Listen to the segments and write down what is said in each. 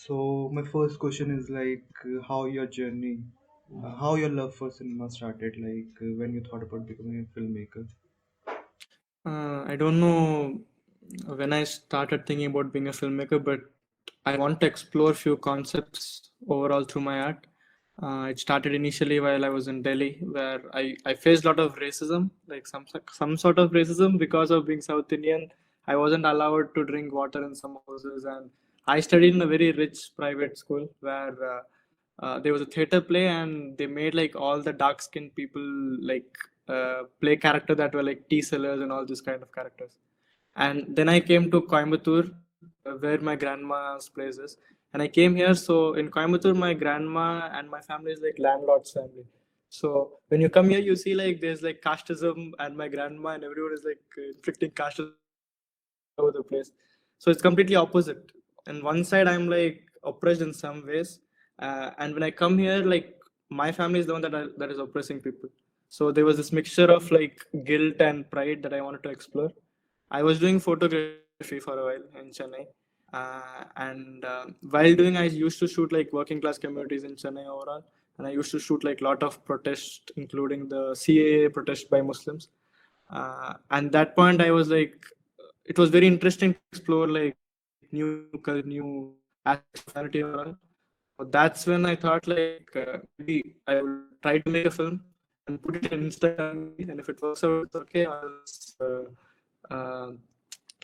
So my first question is like how your journey, how your love for cinema started, like when you thought about becoming a filmmaker. I don't know when I started thinking about being a filmmaker, but I want to explore few concepts overall through my art. It started initially while I was in Delhi, where I faced a lot of racism, like some sort of racism because of being South Indian. I wasn't allowed to drink water in some houses, and I studied in a very rich private school where there was a theater play, and they made like all the dark skinned people like play character that were like tea sellers and all these kind of characters. And then I came to Coimbatore, where my grandma's place is. And I came here. So in Coimbatore, my grandma and my family is like landlord's family. So when you come here, you see like there's like casteism, and my grandma and everyone is like inflicting casteism all over the place. So it's completely opposite. And one side, I'm like oppressed in some ways, and when I come here, like my family is the one that is oppressing people. So there was this mixture of like guilt and pride that I wanted to explore. I was doing photography for a while in Chennai, and while doing, I used to shoot like working class communities in Chennai overall, and I used to shoot like lot of protest, including the CAA protest by Muslims. And that point, I was like, it was very interesting to explore like new aspects of society overall. So that's when I thought like maybe I will try to make a film and put it in Instagram maybe, and if it works out, it's okay. Or else, uh,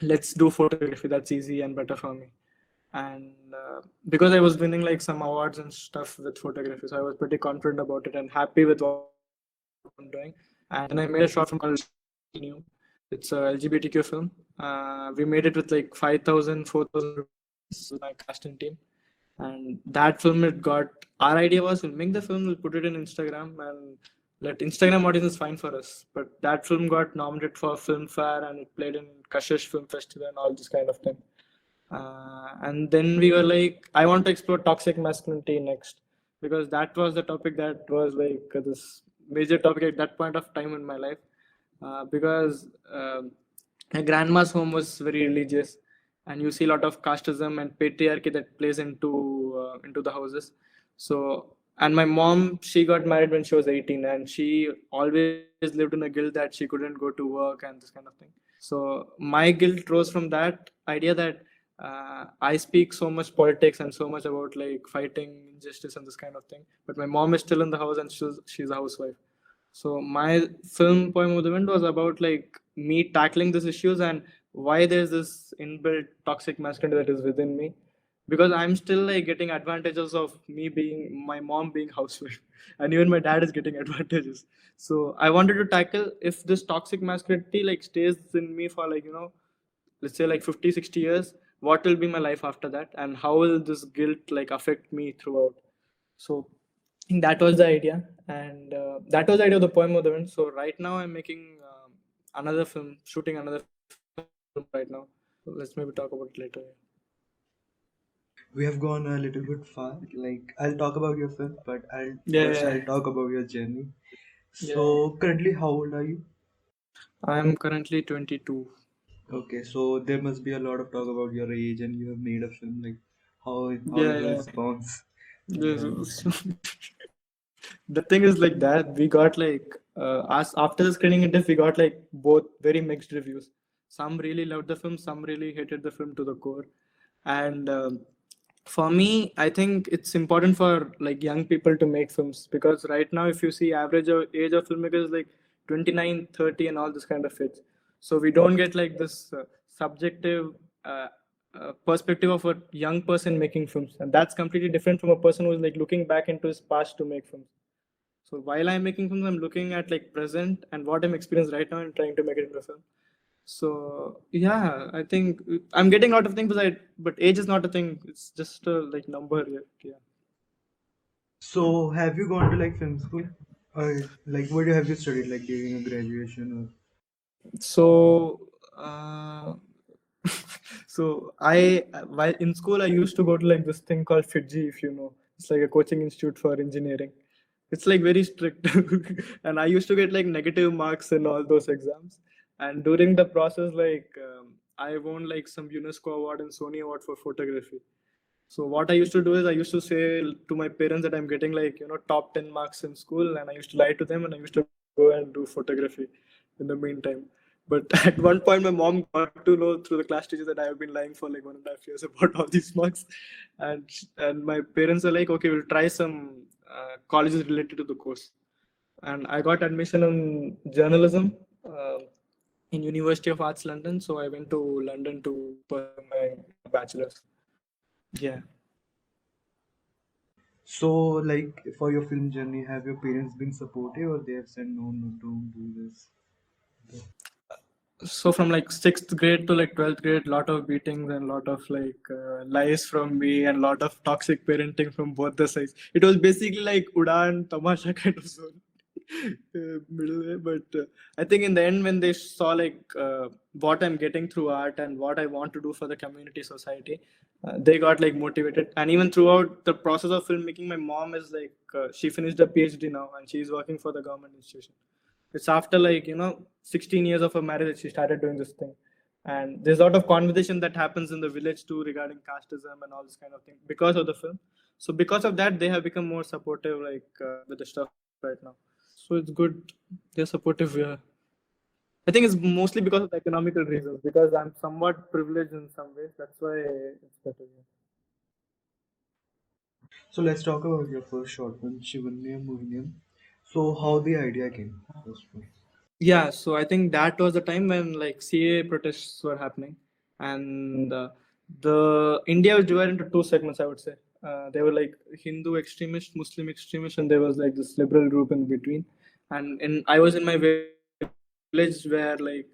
let's do photography. That's easy and better for me. And because I was winning like some awards and stuff with photography, so I was pretty confident about it and happy with what I'm doing. And then I made a short film called New. It's a LGBTQ film. We made it with like 5,000, 4,000 rupees with my casting team. And that film, it got, our idea was we'll make the film, we'll put it in Instagram and let Instagram audiences find for us. But that film got nominated for Filmfare, and it played in Kashish Film Festival and all this kind of thing. And then we were like, I want to explore toxic masculinity next, because that was the topic that was like this major topic at that point of time in my life. Because my grandma's home was very religious, and you see a lot of casteism and patriarchy that plays into the houses. So, and my mom, she got married when she was 18, and she always lived in a guilt that she couldn't go to work and this kind of thing. So my guilt rose from that idea that I speak so much politics and so much about like fighting injustice and this kind of thing, but my mom is still in the house and she's a housewife. So my film Poem of the Wind was about like me tackling these issues and why there's this inbuilt toxic masculinity that is within me, because I'm still like getting advantages of me being my mom being housewife, and even my dad is getting advantages. So I wanted to tackle if this toxic masculinity like stays in me for like, let's say like 50, 60 years, what will be my life after that, and how will this guilt like affect me throughout. So I think that was the idea, and that was the idea of the Poem of the Wind. So right now I'm making another film, shooting another film right now. So let's maybe talk about it later. We have gone a little bit far. Like I'll talk about your film, but I'll Yeah, first yeah, I'll talk about your journey. yeah. So currently, how old are you? I'm currently 22. Okay, so there must be a lot of talk about your age, and you have made a film. Like how Yeah, is the yeah. response? And This- the thing is like that we got like us after the screening interview, we got like both very mixed reviews. Some really loved the film, some really hated the film to the core. And for me, I think it's important for like young people to make films, because right now if you see age of filmmakers is like 29, 30, and all this kind of fits. So we don't get like this subjective uh, perspective of a young person making films, and that's completely different from a person who's like looking back into his past to make films. So while I'm making films, I'm looking at like present and what I'm experiencing right now and trying to make it into a film. So yeah, I think I'm getting a lot of things, but age is not a thing. It's just a like number. Yeah, yeah. so have you gone to like film school, or like what have you studied like during your graduation? Or So so while in school I used to go to like this thing called FITGI, if you know. It's like a coaching institute for engineering. It's like very strict, and I used to get like negative marks in all those exams. And during the process, like I won like some UNESCO award and Sony award for photography. So what I used to do is I used to say to my parents that I'm getting like, top 10 marks in school, and I used to lie to them, and I used to go and do photography in the meantime. But at one point, my mom got to know through the class teachers that I have been lying for like 1.5 years about all these marks, and my parents are like, okay, we'll try some colleges related to the course, and I got admission in journalism in University of Arts London. So I went to London to pursue my bachelor's. Yeah. So, like, for your film journey, have your parents been supportive, or they have said no, no, don't do this? So from like sixth grade to like 12th grade, lot of beatings and lot of like lies from me and lot of toxic parenting from both the sides. It was basically like Udan Tamasha kind of zone. Middle way. But I think in the end, when they saw like what I'm getting through art and what I want to do for the community society, they got like motivated. And even throughout the process of filmmaking, my mom is like she finished a PhD now and she's working for the government institution. It's after like 16 years of her marriage that she started doing this thing. And there's a lot of conversation that happens in the village too regarding casteism and all this kind of thing because of the film. So because of that, they have become more supportive like with the stuff right now. So it's good. They're supportive. Yeah. I think it's mostly because of the economical reasons, because I'm somewhat privileged in some ways. That's why it's better. Yeah. So let's talk about your first short film, Shivanyam Mohiniyam. So how the idea came, first of all. Yeah, so I think that was the time when like CA protests were happening, and the India was divided into two segments. I would say they were like Hindu extremist, Muslim extremist, and there was like this liberal group in between. And I was in my village where like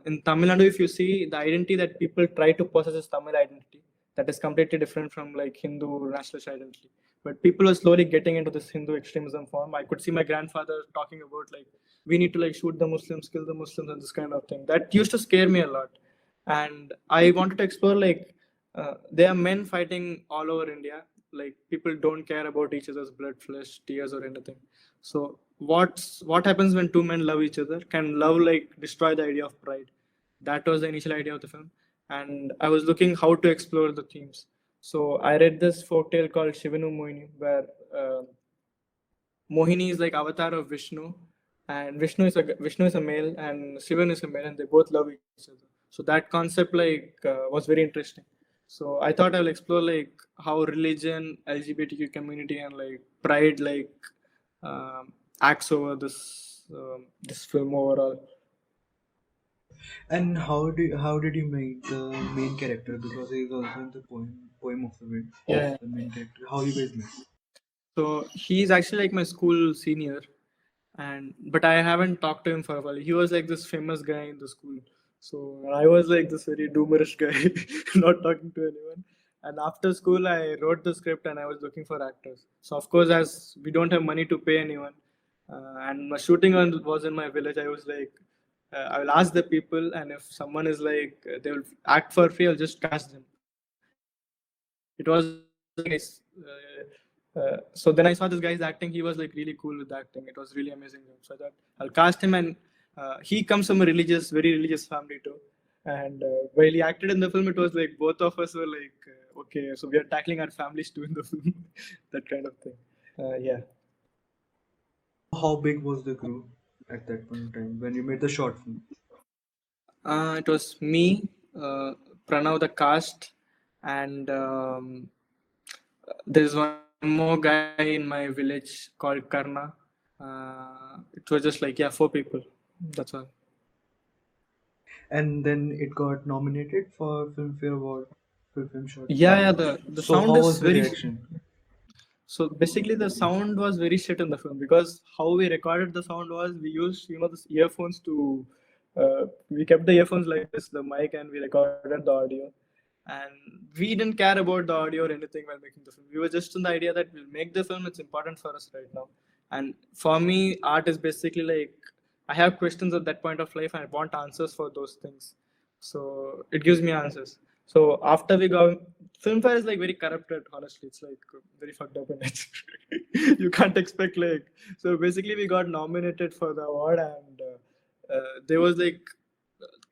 in Tamil Nadu, if you see the identity that people try to possess is Tamil identity, that is completely different from like Hindu nationalist identity. But people are slowly getting into this Hindu extremism form. I could see my grandfather talking about like we need to like shoot the Muslims, kill the Muslims, and this kind of thing. That used to scare me a lot, and I wanted to explore like there are men fighting all over India. Like people don't care about each other's blood, flesh, tears, or anything. So what happens when two men love each other? Can love like destroy the idea of pride? That was the initial idea of the film, and I was looking how to explore the themes. So I read this folktale called Shivanu Mohini, where Mohini is like avatar of Vishnu, and Vishnu is a male, and Shivan is a male, and they both love each other. So that concept like was very interesting. So I thought I'll explore like how religion, LGBTQ community, and like pride like acts over this film overall. And how did you make the main character, because he is also in the poem of the wind, Yeah. the main character? How you guys met? So he's actually like my school senior, and but I haven't talked to him for a while. He was like this famous guy in the school, so I was like this very doomerish guy, not talking to anyone. And after school, I wrote the script and I was looking for actors. So of course, as we don't have money to pay anyone, and my shooting was in my village, I was like, I will ask the people, and if someone is like they will act for free, I'll just cast them. It was like nice. So then I saw this guy's acting. He was like really cool with the acting. It was really amazing. So I thought I'll cast him, and he comes from a very religious family too. And while he acted in the film, it was like both of us were like, okay, so we are tackling our families too in the film, that kind of thing. Yeah. How big was the crew at that point in time when you made the short film? It was me, Pranav, the cast, and there's one more guy in my village called Karna. It was just like, yeah, 4 people. That's all. And then it got nominated for Filmfare Award for film short Yeah, film. yeah. The So sound how is was the very. reaction? So basically, the sound was very shit in the film because how we recorded the sound was we used this earphones to. We kept the earphones like this, the mic, and we recorded the audio. And we didn't care about the audio or anything while making the film. We were just in the idea that we'll make the film. It's important for us right now. And for me, art is basically like I have questions at that point of life, and I want answers for those things. So it gives me answers. So after we got Filmfare is like very corrupted. Honestly, it's like very fucked up in it. You can't expect like so. Basically, we got nominated for the award, and there was like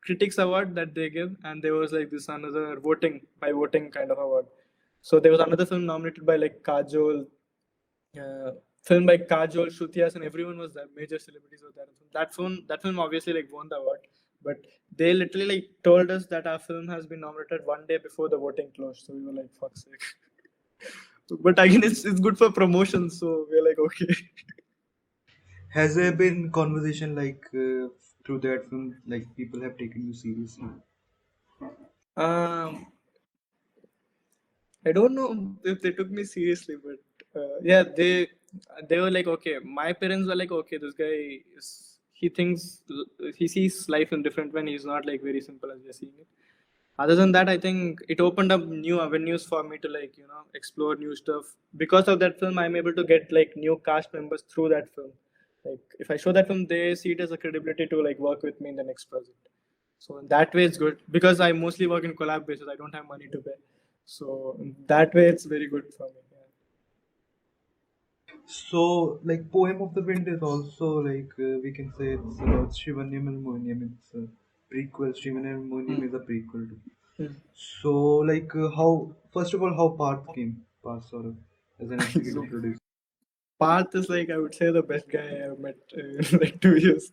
critics award that they give, and there was like this another voting by voting kind of award. So there was another film nominated by like Kajol, uh, film by Kajol, Shruti, and everyone was there. Major celebrities were there. That film obviously like won the award, but they literally like told us that our film has been nominated one day before the voting closed. So we were like, fuck's sake. But again, it's good for promotion, so we're like, okay. Has there been conversation like through that film, like people have taken you seriously? Um, I don't know if they took me seriously, but yeah, they were like, okay. My parents were like, okay, this guy is he thinks he sees life in different way. And he's not like very simple as we're seeing it. Other than that, I think it opened up new avenues for me to like explore new stuff. Because of that film, I'm able to get like new cast members through that film. Like if I show that film, they see it as a credibility to like work with me in the next project. So in that way, it's good because I mostly work in collab basis. I don't have money to pay, so in that way, it's very good for me. Yeah. So, like, Poem of the Wind is also like we can say it's about Shivanyam and Mohiniam. It's a prequel. Shivanyam and Mohiniam is a prequel too. Hmm. So, like, how first of all, how Parth came, Parth sort of as an So executive producer. Parth is like I would say the best guy I have met in like 2 years.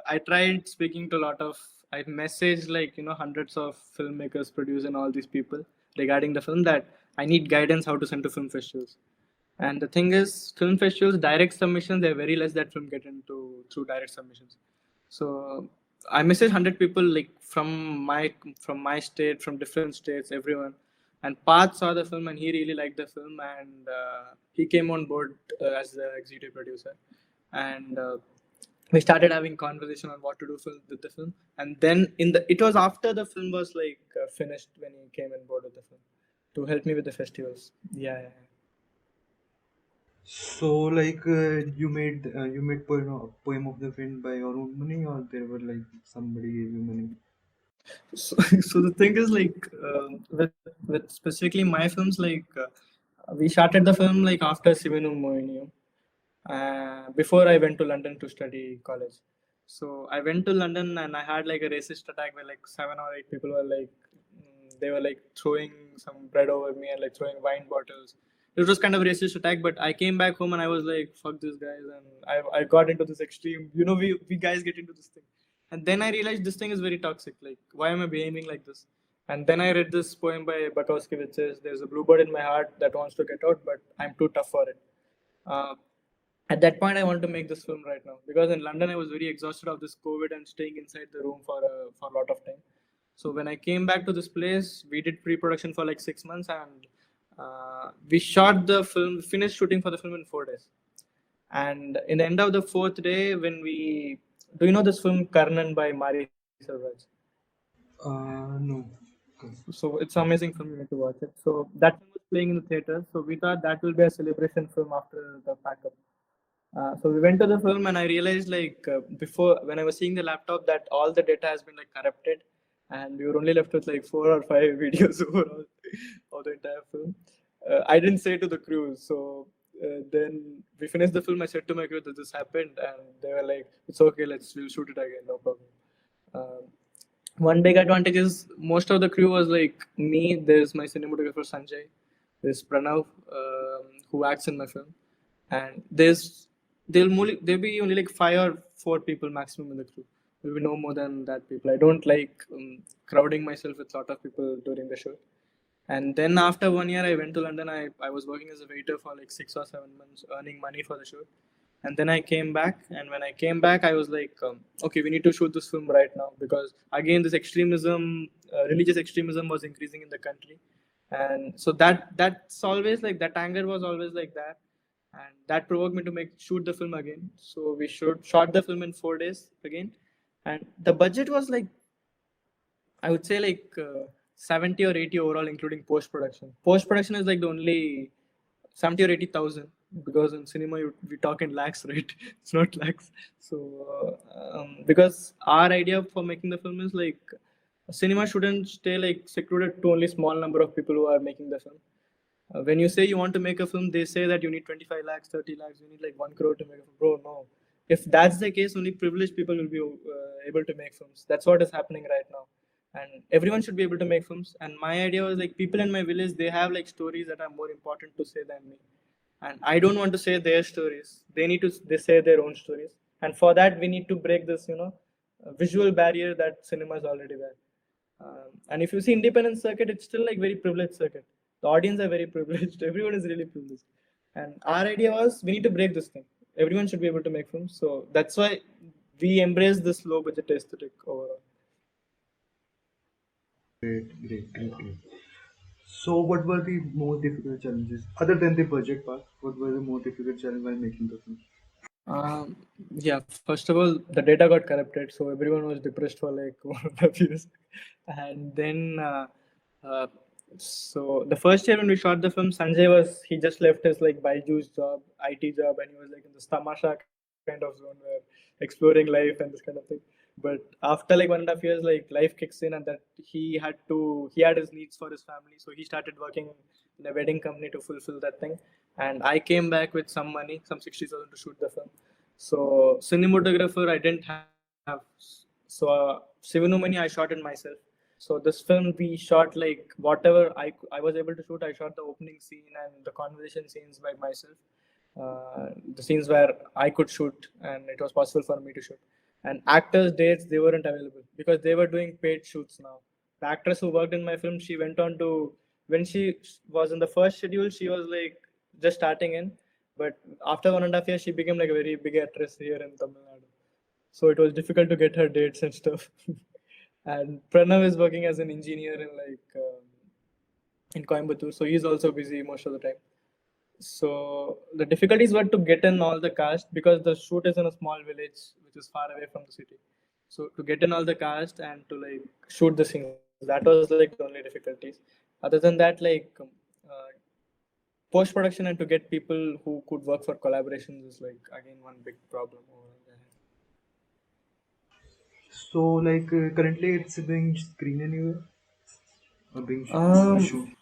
I tried speaking to a lot of. I messaged like hundreds of filmmakers, producers, and all these people regarding the film that I need guidance how to send to film festivals. And the thing is, film festivals direct submissions they're very less that film get into through direct submissions. So I messaged 100 people like from my state, from different states, everyone. And Parth saw the film and he really liked the film and he came on board as the executive producer. And we started having conversation on what to do with the film. And then it was after the film was like finished when he came on board with the film to help me with the festivals. Yeah, yeah, yeah. So, like, you made Poem of the Wind by your own money, or there were like somebody gave you money. So, so the thing is like with specifically my films like we started the film like after Sivinum Mohiniyam, before I went to London to study college. So I went to London and I had like a racist attack where like 7 or 8 people were like they were like throwing some bread over me and like throwing wine bottles. It was kind of a racist attack, but I came back home and I was like, fuck this guys, and I got into this extreme. We guys get into this thing. And then I realized this thing is very toxic. Like, why am I behaving like this? And then I read this poem by Bukowski which says, "There's a bluebird in my heart that wants to get out, but I'm too tough for it." Uh, at that point, I wanted to make this film right now because in London I was very exhausted of this COVID and staying inside the room for a lot of time. So when I came back to this place, we did pre-production for like 6 months and we shot the film, finished shooting for the film in 4 days. And in the end of the fourth day, do you know this film Karnan by Mari Sarvaj? No. So it's an amazing film. You need to watch it. So that film was playing in the theater. So we thought that will be a celebration film after the backup. So we went to the film and I realized like before when I was seeing the laptop that all the data has been like corrupted, and we were only left with like 4 or 5 videos overall of the entire film. I didn't say to the crew. So then we finished the film. I said to my crew that this happened, and they were like, "It's okay. We'll shoot it again. No problem." Um, One big advantage is most of the crew was like me. There's my cinematographer Sanjay. There's Pranav, who acts in my film, and there'll be only like 5 or 4 people maximum in the crew. There'll be no more than that people. I don't like crowding myself with a lot of people during the show. And then after 1 year, I went to London. I was working as a waiter for like 6 or 7 months, earning money for the show. And then I came back. And when I came back, I was like, okay, we need to shoot this film right now because again, this extremism, religious extremism, was increasing in the country. And so that's always like that anger was always like that, and that provoked me to shoot the film again. So we shot the film in 4 days again, and the budget was like I would say like 70 or 80 overall, including post production. Post production is like the only 70 or 80,000 because in cinema we talk in lakhs, right? It's not lakhs. So because our idea for making the film is like cinema shouldn't stay like secluded to only small number of people who are making the film. When you say you want to make a film, they say that you need 25 lakhs, 30 lakhs, you need like 1 crore to make a film. Bro, no. If that's the case, only privileged people will be able to make films. That's what is happening right now. and everyone should be able to make films. And my idea was like people in my village, they have like stories that are more important to say than me, and I don't want to say their stories. They need to they say their own stories, and for that we need to break this visual barrier that cinema is already there. And if you see independent circuit, it's still like very privileged circuit. The audience are very privileged. Everyone is really privileged. And our idea was we need to break this thing. Everyone should be able to make films. So that's why we embrace this low budget aesthetic overall. Great. So, what were the most difficult challenges other than the budget part? What were the most difficult challenges while making the film? Um, yeah, first of all, the data got corrupted, so everyone was depressed for like 1.5 years. And then, so the first year when we shot the film, Sanjay he just left his like Byju's job, IT job, and he was like in this tamasha kind of zone where exploring life and this kind of thing. But after like 1.5 years, like life kicks in, and that he had his needs for his family, so he started working in a wedding company to fulfill that thing. And I came back with some money, some 60,000 to shoot the film. So cinematographer I didn't have. So Sivanumani I shot it myself. So this film we shot like whatever I was able to shoot. I shot the opening scene and the conversation scenes by myself. The scenes where I could shoot and it was possible for me to shoot. And actors' dates they weren't available because they were doing paid shoots now. The actress who worked in my film, she went on to when she was in the first schedule, she was like just starting in, but after 1.5 years, she became like a very big actress here in Tamil Nadu. So it was difficult to get her dates and stuff. And Pranav is working as an engineer in in Coimbatore, so he's also busy most of the time. So the difficulties were to get in all the cast because the shoot is in a small village which is far away from the city. So to get in all the cast and to like shoot the scenes, that was like the only difficulties. Other than that, post production and to get people who could work for collaborations is like again one big problem over there. So, currently it's being screened anywhere or being shoot. Um,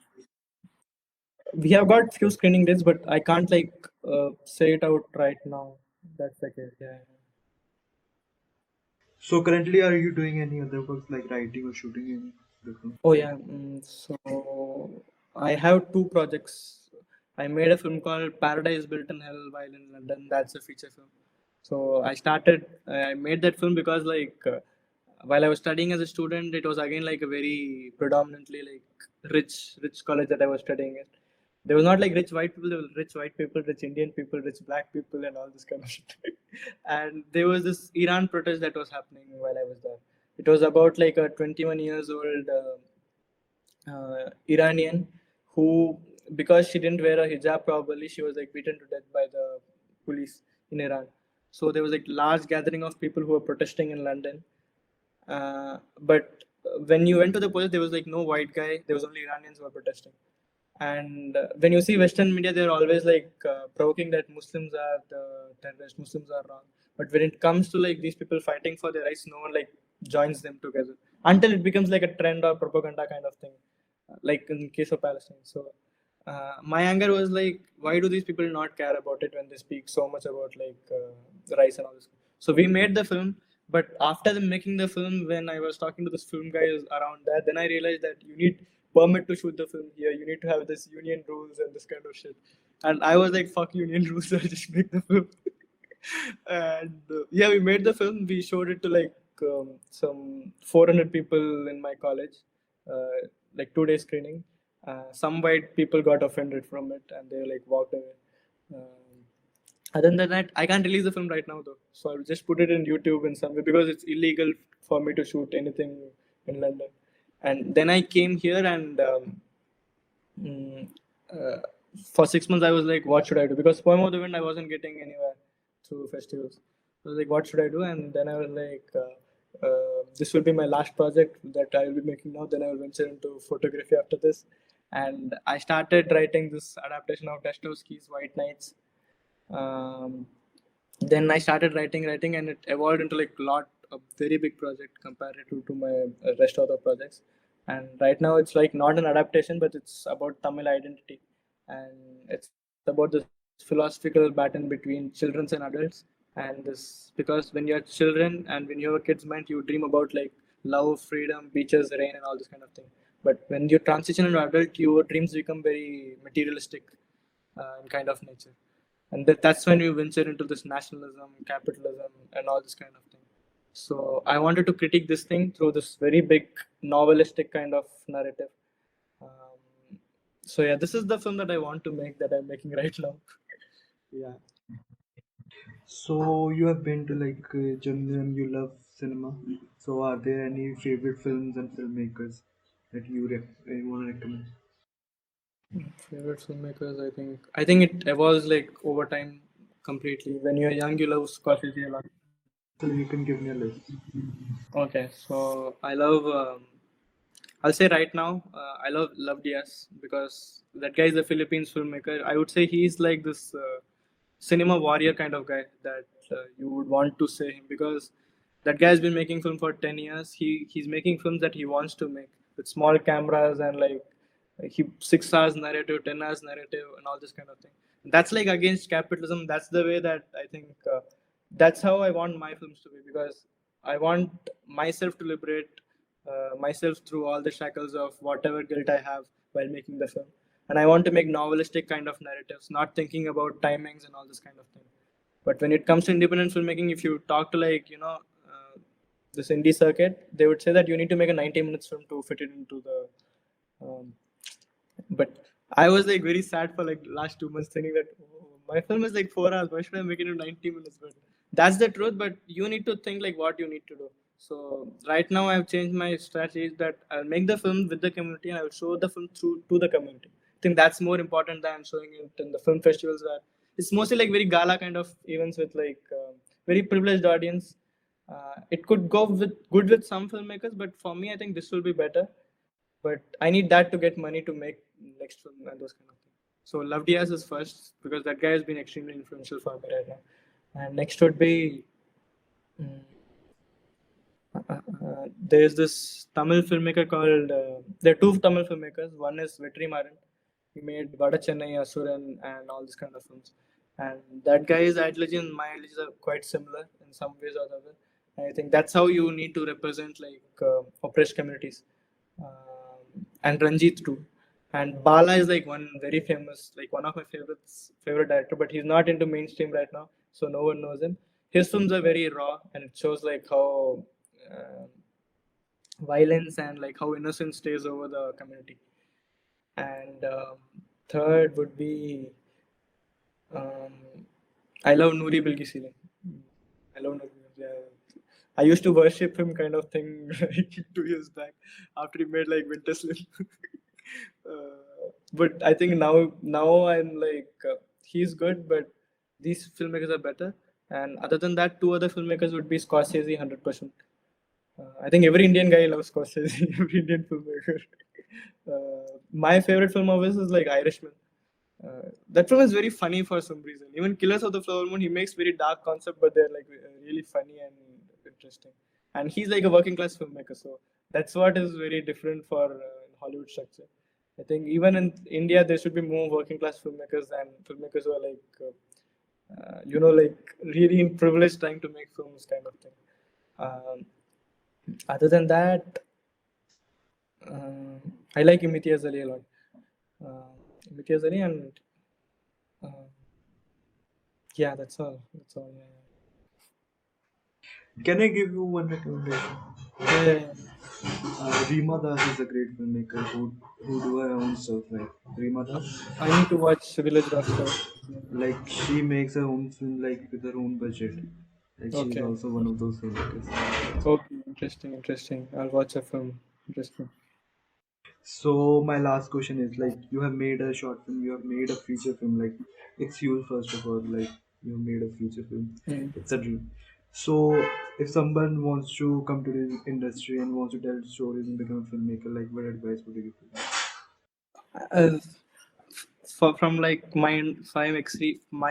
we have got few screening dates, but I can't like say it out right now. That's the case. Yeah. So, currently, are you doing any other works like writing or shooting in the film? Oh yeah. So I have two projects. I made a film called Paradise Built in Hell while in London. That's a feature film. So I made that film because while I was studying as a student, it was again like a very predominantly like rich college that I was studying in. There was not like rich white people. There was rich white people, rich Indian people, rich black people, and all this kind of shit. And there was this Iran protest that was happening while I was there. It was about like a 21 years old Iranian who, because she didn't wear a hijab properly, she was like beaten to death by the police in Iran. So there was like large gathering of people who were protesting in London. But when you went to the police, there was like no white guy. There was only Iranians who were protesting. And when you see Western media, they're always like provoking that Muslims are the terrorists, Muslims are wrong. But when it comes to like these people fighting for their rights, no one like joins them together until it becomes like a trend or propaganda kind of thing, like in case of Palestine. So my anger was like, why do these people not care about it when they speak so much about the rights and all this? So we made the film, but after making the film, when I was talking to this film guys around that, then I realized that you need permit to shoot the film here. You need to have this union rules and this kind of shit. And I was like, fuck union rules, I'll just make the film. And yeah, we made the film. We showed it to like some 400 people in my college, like 2 day screening. Some white people got offended from it and they like walked away. Other than that, I can't release the film right now though. So I'll just put it in YouTube in some way because it's illegal for me to shoot anything in London. And then I came here and mm, uh, for 6 months I was like, what should I do? Because Poem of the Wind I wasn't getting anywhere through festivals. I was like, what should I do? And then I was like, this will be my last project that I will be making now. Then I will venture into photography after this. And I started writing this adaptation of Dostoevsky's White Nights. Um, then I started writing, and it evolved into like a very big project compared to my rest of the projects. And right now it's like not an adaptation, but it's about Tamil identity, and it's about this philosophical battle between children and adults. And this because when you're children and when you have a kid's mind, you dream about like love, freedom, beaches, rain, and all this kind of thing. But when you transition into adult, your dreams become very materialistic in kind of nature, and that's when you venture into this nationalism, capitalism, and all this kind of thing. So I wanted to critique this thing through this very big novelistic kind of narrative. So yeah, this is the film that I want to make, that I'm making right now. Yeah. So you have been to like Germany and you love cinema. So are there any favorite films and filmmakers that you want to recommend? Favorite filmmakers, I think it evolves like over time completely. When you're young, you love Scorsese a lot. So you can give me a list. Okay, so I love. I'll say right now, I love Diaz, because that guy is a Philippines filmmaker. I would say he's like this cinema warrior kind of guy that you would want to say him, because that guy has been making film for 10 years. He's making films that he wants to make with small cameras, and like he 6 hours narrative, 10 hours narrative, and all this kind of thing. That's like against capitalism. That's the way that I think. That's how I want my films to be, because I want myself to liberate myself through all the shackles of whatever guilt I have while making the film. And I want to make novelistic kind of narratives, not thinking about timings and all this kind of thing. But when it comes to independent filmmaking, if you talk to this indie circuit, they would say that you need to make a 90 minutes film to fit it into the. Um, but I was like very sad for like last 2 months, thinking that my film is like 4 hours. Why should I make it in 90 minutes? But that's the truth. But you need to think like what you need to do. So right now I've changed my strategy, that I'll make the film with the community and I'll show the film through to the community. I think that's more important than showing it in the film festivals, where it's mostly like very gala kind of events with like very privileged audience. It could go with good with some filmmakers, but for me, I think this will be better. But I need that to get money to make next film and those kind of things. So Love Diaz is first, because that guy has been extremely influential for me right now. And next would be mm, there's this Tamil filmmaker called. There are two Tamil filmmakers. One is Vetrimaran. He made Vada Chennai, Asuran, and all these kind of films. And that guy's ideology and my ideologies are quite similar in some ways or the other. And I think that's how you need to represent like oppressed communities. And Ranjit too. And Bala is like one very famous, like one of my favorite director, but he's not into mainstream right now, so no one knows him. His films are very raw, and it shows like how uh, violence and like how innocence stays over the community. And third would be um, I love Noori Bilgi Sealing. I love Noori. Yeah. I used to worship him, kind of thing, like 2 years back after he made like Winter Slim. But I think now I'm like he's good, but these filmmakers are better. And other than that, two other filmmakers would be Scorsese, 100%. I think every Indian guy loves Scorsese, every Indian filmmaker. My favorite film of his is like Irishman. That film is very funny for some reason. Even Killers of the Flower Moon, he makes very dark concept, but they're like really funny and interesting. And he's like a working class filmmaker, so that's what is very different for Hollywood structure. I think even in India, there should be more working class filmmakers and filmmakers who are like, like really in privilege trying to make films, kind of thing. Um, Other than that, I like Imitiaz Ali a lot. Imitiaz Ali, and uh, yeah, that's all. That's all. Yeah, Can I give you one recommendation? yeah, yeah. Yeah. Rima Das is a great filmmaker who do her own stuff. Like Rima Das, I need to watch Village Rockstar. like she makes her own film like with her own budget. Like she's Okay. also one of those filmmakers. Okay. Interesting. Interesting. I'll watch a film. Interesting. So my last question is like you have made a short film, you have made a feature film. Like it's you first of all. Like you have made a feature film. Mm. It's a dream. So if someone wants to come to this industry and wants to tell stories and become a filmmaker, like what advice would you give them? As from like my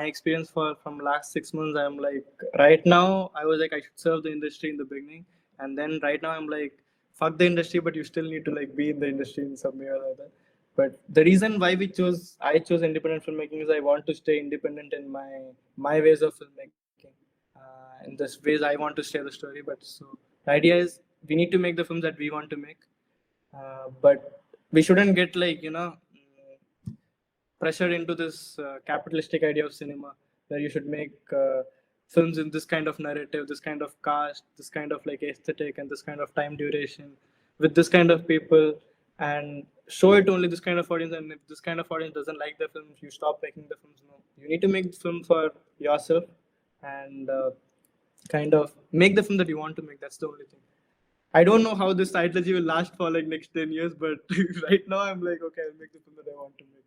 experience for from last 6 months, I'm like right now I was like I should serve the industry in the beginning, and then right now I'm like fuck the industry, but you still need to like be in the industry in some way or other. But the reason why I chose independent filmmaking is I want to stay independent in my ways of filmmaking. In this ways I want to share the story. But so the idea is we need to make the films that we want to make, but we shouldn't get like pressured into this capitalistic idea of cinema where you should make films in this kind of narrative, this kind of cast, this kind of like aesthetic, and this kind of time duration with this kind of people, and show it only this kind of audience. And if this kind of audience doesn't like the films, you stop making the films. No, you need to make the film for yourself and kind of make the film that you want to make. That's the only thing. I don't know how this ideology will last for like next 10 years, but right now I'm like, okay, I'll make the film that I want to make.